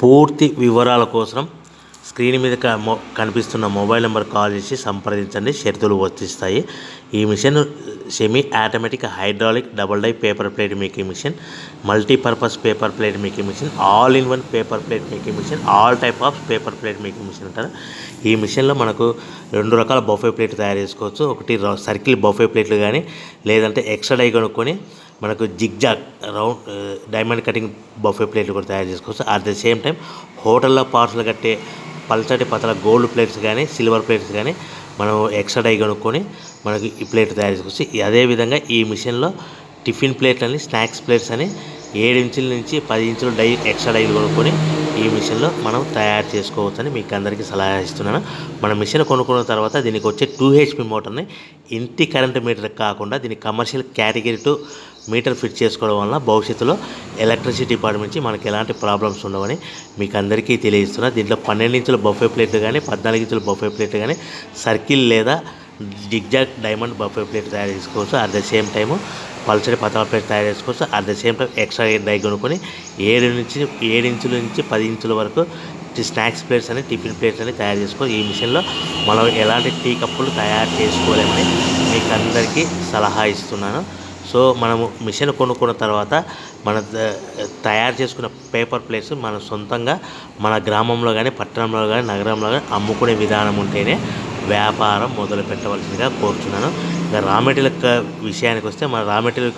పూర్తి వివరాల కోసం స్క్రీన్ మీద కనిపిస్తున్న మొబైల్ నెంబర్ కాల్ చేసి సంప్రదించండి. షరతులు వర్తిస్తాయి. ఈ machine semi automatic hydraulic double die paper plate making machine, multipurpose paper plate making machine, all in one paper plate making machine, all type of paper plate making machine అంటారు. ఈ మిషన్లో మనకు 2 రకాల బఫే ప్లేట్ తయారు చేసుకోవచ్చు. ఒకటి circle buffet ప్లేట్లు కానీ, లేదంటే ఎక్స్ట్రా డై కొనుక్కొని మనకు zigzag round diamond cutting buffet ప్లేట్లు కూడా తయారు చేసుకోవచ్చు. అట్ ద సేమ్ టైం హోటల్లో పార్సల్ కట్టే పల్చటి పతల గోల్డ్ ప్లేట్స్ కానీ, సిల్వర్ ప్లేట్స్ కానీ మనం ఎక్స్ట్రా డై కొనుక్కొని మనకి ఈ ప్లేట్ తయారు చేసుకోవచ్చు. అదేవిధంగా ఈ మిషన్లో టిఫిన్ ప్లేట్లు అని, స్నాక్స్ ప్లేట్స్ అని 7 ఇంచుల నుంచి 10 ఇంచుల డై ఎక్స్ట్రా డైలు కొనుక్కొని ఈ మిషన్లో మనం తయారు చేసుకోవచ్చని మీకు అందరికీ సలహా ఇస్తున్నాను. మన మిషన్ కొనుక్కున్న తర్వాత దీనికి వచ్చే 2 HP మోటార్ని ఇంటి కరెంట్ మీటర్ కాకుండా దీనికి కమర్షియల్ కేటగిరీ 2 మీటర్ ఫిట్ చేసుకోవడం వల్ల భవిష్యత్తులో ఎలక్ట్రిసిటీ డిపార్ట్మెంట్ నుంచి మనకి ఎలాంటి ప్రాబ్లమ్స్ ఉండవని మీకు అందరికీ తెలియజేస్తున్నా. దీంట్లో 12 ఇంచుల బఫే ప్లేట్లు కానీ, 14 ఇంచుల బఫే ప్లేట్లు కానీ, సర్కిల్ లేదా జిగ్జాగ్ డైమండ్ బఫే ప్లేట్ తయారు చేసుకోవచ్చు. అట్ ద సేమ్ టైము పల్చడి పతల ప్లేట్ తయారు చేసుకోవచ్చు. At the same time extra die కొనుక్కొని 7 ఇంచుల నుంచి 10 ఇంచుల వరకు స్నాక్స్ ప్లేట్స్ అని, టిఫిన్ ప్లేట్స్ అని తయారు చేసుకోవచ్చు. ఈ మిషన్లో మనం ఎలాంటి టీ కప్పులు తయారు చేసుకోలేమని మీకు అందరికీ సలహా ఇస్తున్నాను. సో మనము మిషన్ కొనుక్కున్న తర్వాత మన తయారు చేసుకున్న పేపర్ ప్లేట్స్ మన సొంతంగా మన గ్రామంలో కానీ, పట్టణంలో కానీ, నగరంలో కానీ అమ్ముకునే విధానం ఉంటేనే వ్యాపారం మొదలు పెట్టవలసిందిగా కోరుచున్నాను. ఇక రా మెటీరియల్ విషయానికి వస్తే మన రా మెటీరియల్